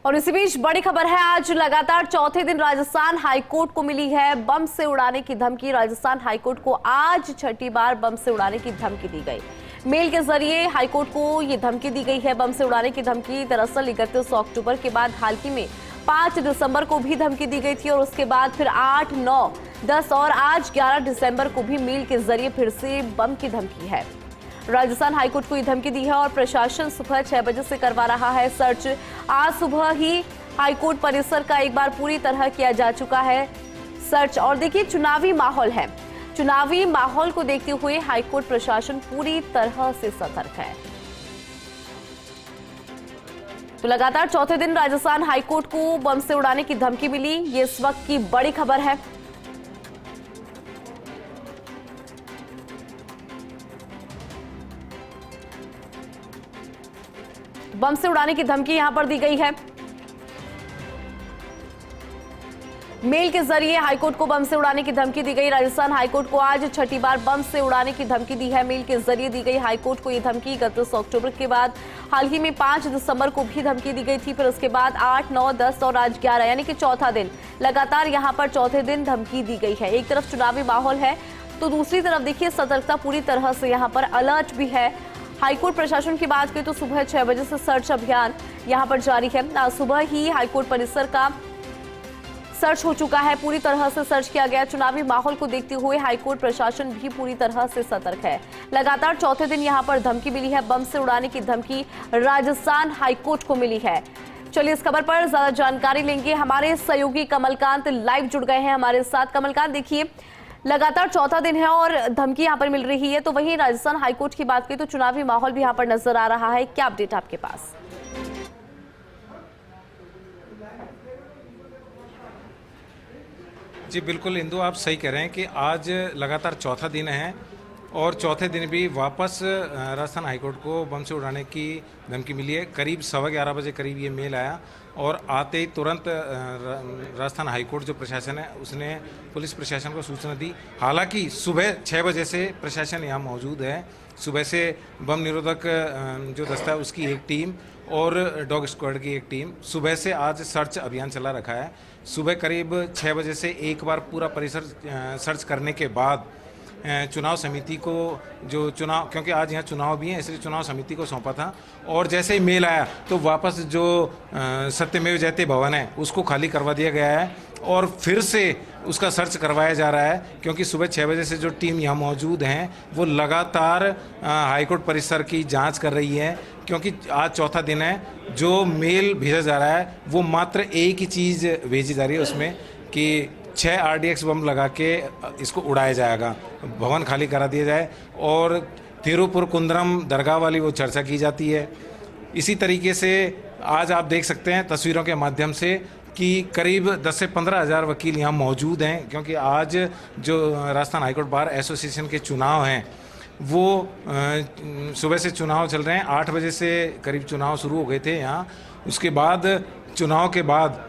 और इसी बीच बड़ी खबर है, आज लगातार चौथे दिन राजस्थान हाईकोर्ट को मिली है बम से उड़ाने की धमकी। राजस्थान हाईकोर्ट को आज छठी बार बम से उड़ाने की धमकी दी गई। मेल के जरिए हाईकोर्ट को ये धमकी दी गई है, बम से उड़ाने की धमकी। दरअसल 31 अक्टूबर के बाद हाल ही में 5 दिसंबर को भी धमकी दी गई थी और उसके बाद फिर 8, 9, 10 और आज 11 दिसंबर को भी मेल के जरिए फिर से बम की धमकी है। राजस्थान हाईकोर्ट को ये धमकी दी है और प्रशासन सुबह 6 बजे से करवा रहा है सर्च। आज सुबह ही हाईकोर्ट परिसर का एक बार पूरी तरह किया जा चुका है सर्च। और देखिए, चुनावी माहौल है, चुनावी माहौल को देखते हुए हाईकोर्ट प्रशासन पूरी तरह से सतर्क है। तो लगातार चौथे दिन राजस्थान हाईकोर्ट को बम से उड़ाने की धमकी मिली, ये इस वक्त की बड़ी खबर है। बम से उड़ाने की धमकी यहां पर दी गई है। मेल के जरिए हाईकोर्ट को बम से उड़ाने की धमकी दी गई। राजस्थान हाईकोर्ट को आज छठी बार बम से उड़ाने की धमकी दी है। मेल के जरिए दी गई हाईकोर्ट को यह धमकी 31 अक्टूबर के बाद हाल ही में 5 दिसंबर को भी धमकी दी गई थी। फिर उसके बाद 8, 9, 10 और आज 11 यानी कि चौथा दिन लगातार यहां पर चौथे दिन धमकी दी गई है। एक तरफ चुनावी माहौल है तो दूसरी तरफ देखिए सतर्कता पूरी तरह से यहां पर अलर्ट भी है। हाईकोर्ट प्रशासन की बात करें तो सुबह 6 बजे से सर्च अभियान यहां पर जारी है। आज सुबह ही हाईकोर्ट परिसर का सर्च हो चुका है, पूरी तरह से सर्च किया गया। चुनावी माहौल को देखते हुए हाईकोर्ट प्रशासन भी पूरी तरह से सतर्क है। लगातार चौथे दिन यहां पर धमकी मिली है, बम से उड़ाने की धमकी राजस्थान हाईकोर्ट को मिली है। चलिए इस खबर पर ज्यादा जानकारी लेंगे, हमारे सहयोगी कमलकांत लाइव जुड़ गए हैं हमारे साथ। कमलकांत, देखिए लगातार चौथा दिन है और धमकी यहां पर मिल रही है, तो वहीं राजस्थान हाईकोर्ट की बात करें तो चुनावी माहौल भी यहां पर नजर आ रहा है। क्या अपडेट आपके पास? जी बिल्कुल इंदु, आप सही कह रहे हैं कि आज लगातार चौथा दिन है और चौथे दिन भी वापस राजस्थान हाईकोर्ट को बम से उड़ाने की धमकी मिली है। करीब 11:15 बजे करीब ये मेल आया और आते ही तुरंत राजस्थान हाईकोर्ट जो प्रशासन है उसने पुलिस प्रशासन को सूचना दी। हालांकि सुबह 6 बजे से प्रशासन यहाँ मौजूद है। सुबह से बम निरोधक जो दस्ता है उसकी एक टीम और डॉग स्क्वाड की एक टीम सुबह से आज सर्च अभियान चला रखा है। सुबह करीब 6 बजे से एक बार पूरा परिसर सर्च करने के बाद चुनाव समिति को क्योंकि आज यहाँ चुनाव भी हैं इसलिए चुनाव समिति को सौंपा था और जैसे ही मेल आया तो वापस जो सत्यमेव जयते भवन है उसको खाली करवा दिया गया है और फिर से उसका सर्च करवाया जा रहा है। क्योंकि सुबह 6 बजे से जो टीम यहाँ मौजूद हैं वो लगातार हाईकोर्ट परिसर की जांच कर रही है। क्योंकि आज चौथा दिन है, जो मेल भेजा जा रहा है वो मात्र एक ही चीज़ भेजी जा रही है उसमें कि 6 RDX बम लगा के इसको उड़ाया जाएगा, भवन खाली करा दिया जाए और तिरुपुर कुंद्रम दरगाह वाली वो चर्चा की जाती है। इसी तरीके से आज आप देख सकते हैं तस्वीरों के माध्यम से कि करीब 10 से 15 हज़ार वकील यहाँ मौजूद हैं। क्योंकि आज जो राजस्थान हाईकोर्ट बार एसोसिएशन के चुनाव हैं वो सुबह से चुनाव चल रहे हैं। 8 बजे से करीब चुनाव शुरू हो गए थे यहाँ। उसके बाद चुनाव के बाद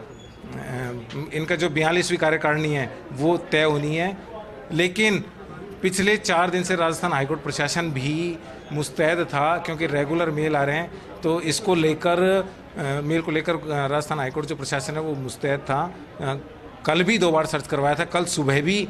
इनका जो 42वीं कार्यकारिणी है वो तय होनी है। लेकिन पिछले 4 दिन से राजस्थान हाईकोर्ट प्रशासन भी मुस्तैद था क्योंकि रेगुलर मेल आ रहे हैं, तो इसको लेकर मेल को लेकर राजस्थान हाईकोर्ट जो प्रशासन है वो मुस्तैद था। कल भी 2 बार सर्च करवाया था, कल सुबह भी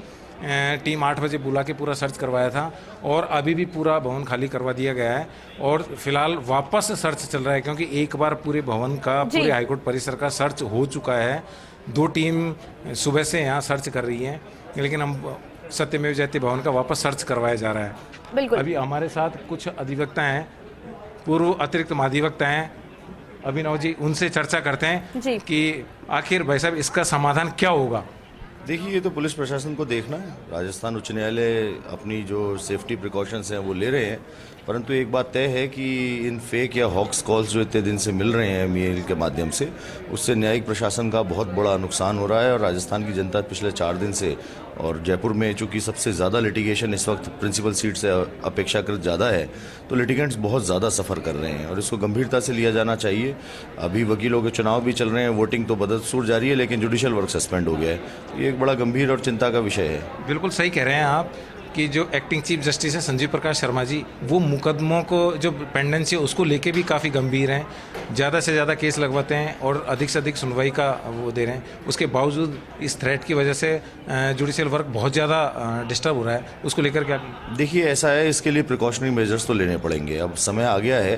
टीम 8 बजे बुला के पूरा सर्च करवाया था और अभी भी पूरा भवन खाली करवा दिया गया है और फिलहाल वापस सर्च चल रहा है। क्योंकि एक बार पूरे भवन का पूरे हाईकोर्ट परिसर का सर्च हो चुका है। 2 टीम सुबह से यहाँ सर्च कर रही हैं, लेकिन हम सत्यमेव जयते भवन का वापस सर्च करवाया जा रहा है। बिल्कुल। अभी हमारे साथ कुछ अधिवक्ता हैं, पूर्व अतिरिक्त महाधिवक्ता हैं अभिनव जी, उनसे चर्चा करते हैं कि आखिर भाई साहब इसका समाधान क्या होगा। देखिए, ये तो पुलिस प्रशासन को देखना है। राजस्थान उच्च न्यायालय अपनी जो सेफ्टी प्रिकॉशंस हैं वो ले रहे हैं, परंतु एक बात तय है कि इन फेक या हॉक्स कॉल्स जो इतने दिन से मिल रहे हैं मेल के माध्यम से, उससे न्यायिक प्रशासन का बहुत बड़ा नुकसान हो रहा है। और राजस्थान की जनता पिछले 4 दिन से, और जयपुर में चूँकि सबसे ज़्यादा लिटिगेशन इस वक्त प्रिंसिपल सीट से अपेक्षाकृत ज़्यादा है, तो लिटिगेंट्स बहुत ज़्यादा सफ़र कर रहे हैं और इसको गंभीरता से लिया जाना चाहिए। अभी वकीलों के चुनाव भी चल रहे हैं, वोटिंग तो बदस्तूर जारी है, लेकिन जुडिशियल वर्क सस्पेंड हो गया है। ये एक बड़ा गंभीर और चिंता का विषय है। बिल्कुल सही कह रहे हैं आप कि जो एक्टिंग चीफ जस्टिस है संजीव प्रकाश शर्मा जी, वो मुकदमों को जो पेंडेंसी है उसको लेके भी काफ़ी गंभीर हैं, ज़्यादा से ज़्यादा केस लगवाते हैं और अधिक से अधिक सुनवाई का वो दे रहे हैं। उसके बावजूद इस थ्रेट की वजह से जुडिशियल वर्क बहुत ज़्यादा डिस्टर्ब हो रहा है, उसको लेकर क्या? देखिए, ऐसा है, इसके लिए प्रिकॉशनरी मेजर्स तो लेने पड़ेंगे। अब समय आ गया है,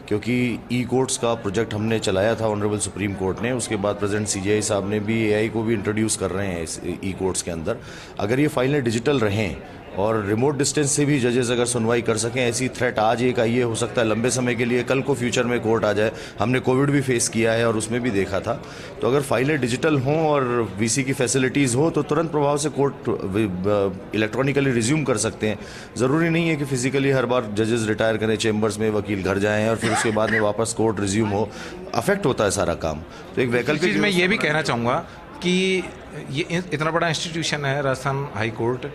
क्योंकि ई कोर्ट्स का प्रोजेक्ट हमने चलाया था ऑनरेबल सुप्रीम कोर्ट ने, उसके बाद प्रेसिडेंट सीजेआई साहब ने भी एआई को भी इंट्रोड्यूस कर रहे हैं इस ई कोर्ट्स के अंदर। अगर ये फाइलें डिजिटल रहें और रिमोट डिस्टेंस से भी जजेस अगर सुनवाई कर सकें, ऐसी थ्रेट आज एक आई है, हो सकता है लंबे समय के लिए, कल को फ्यूचर में कोर्ट आ जाए। हमने कोविड भी फेस किया है और उसमें भी देखा था। तो अगर फाइलें डिजिटल हों और वीसी की फैसिलिटीज़ हो तो तुरंत प्रभाव से कोर्ट इलेक्ट्रॉनिकली रिज्यूम कर सकते हैं। ज़रूरी नहीं है कि फिजिकली हर बार जजेस रिटायर करें चेंबर्स में, वकील घर जाएँ और फिर उसके बाद में वापस कोर्ट रिज्यूम हो। अफेक्ट होता है सारा काम। तो एक वैकल्पिक चीज़ मैं ये भी कहना चाहूँगा कि ये इतना बड़ा इंस्टीट्यूशन है राजस्थान हाई कोर्ट,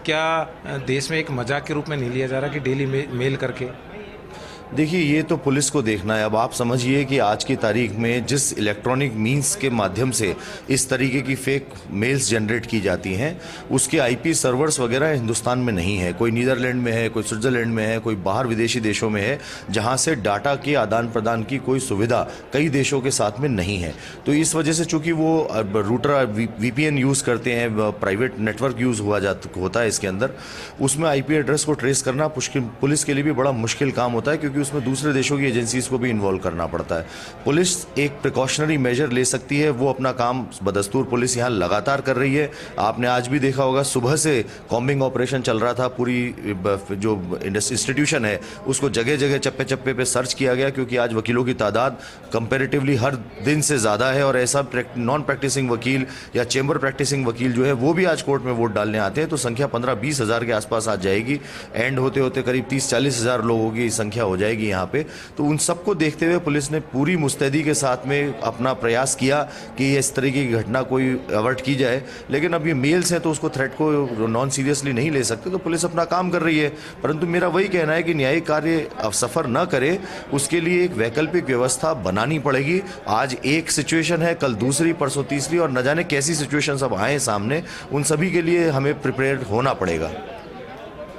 क्या देश में एक मजाक के रूप में नहीं लिया जा रहा कि डेली मेल करके? देखिए, ये तो पुलिस को देखना है। अब आप समझिए कि आज की तारीख में जिस इलेक्ट्रॉनिक मींस के माध्यम से इस तरीके की फेक मेल्स जनरेट की जाती हैं, उसके आईपी सर्वर्स वगैरह हिंदुस्तान में नहीं है। कोई नीदरलैंड में है, कोई स्विट्जरलैंड में है, कोई बाहर विदेशी देशों में है, जहां से डाटा के आदान प्रदान की कोई सुविधा कई देशों के साथ में नहीं है। तो इस वजह से चूंकि वो रूटर वीपीएन यूज़ करते हैं, प्राइवेट नेटवर्क यूज़ होता है इसके अंदर, उसमें आईपी एड्रेस को ट्रेस करना पुलिस के लिए भी बड़ा मुश्किल काम होता है, क्योंकि उसमें दूसरे देशों की एजेंसीज को भी इन्वॉल्व करना पड़ता है। पुलिस एक प्रिकॉशनरी मेजर ले सकती है, वो अपना काम बदस्तूर पुलिस यहाँ लगातार कर रही है। आपने आज भी देखा होगा, सुबह से कॉम्बिंग ऑपरेशन चल रहा था। पूरी जो इंस्टीट्यूशन है उसको जगह जगह चप्पे चप्पे पे सर्च किया गया, क्योंकि आज वकीलों की तादाद कंपैरेटिवली हर दिन से ज़्यादा है और ऐसा नॉन प्रैक्टिसिंग वकील या चेंबर प्रैक्टिसिंग वकील जो है वो भी आज कोर्ट में वोट डालने आते हैं। तो संख्या 15-20 हज़ार के आसपास आ जाएगी। एंड होते होते करीब 30-40 हज़ार लोगों की संख्या हो जाएगी यहाँ पे। तो उन सबको देखते हुए पुलिस ने पूरी मुस्तैदी के साथ में अपना प्रयास किया कि इस तरीके की घटना कोई अवर्ट की जाए। लेकिन अब ये मेल्स हैं तो उसको थ्रेट को नॉन सीरियसली नहीं ले सकते, तो पुलिस अपना काम कर रही है। परंतु मेरा वही कहना है कि न्यायिक कार्य सफर न करे, उसके लिए एक वैकल्पिक व्यवस्था बनानी पड़ेगी। आज एक सिचुएशन है, कल दूसरी, परसों तीसरी, और न जाने कैसी सिचुएशन सब आए सामने। उन सभी के लिए हमें प्रिपेयर्ड होना पड़ेगा।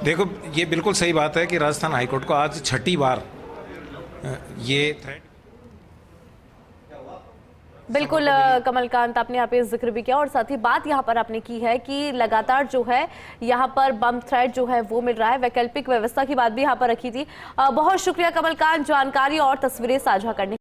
देखो, ये बिल्कुल सही बात है कि राजस्थान हाईकोर्ट को आज छठी बार ये थ्रेट। बिल्कुल कमलकांत, आपने यहाँ पे जिक्र भी किया और साथ ही बात यहाँ पर आपने की है कि लगातार जो है यहाँ पर बम थ्रेट जो है वो मिल रहा है। वैकल्पिक व्यवस्था की बात भी यहाँ पर रखी थी। बहुत शुक्रिया कमलकांत, जानकारी और तस्वीरें साझा करने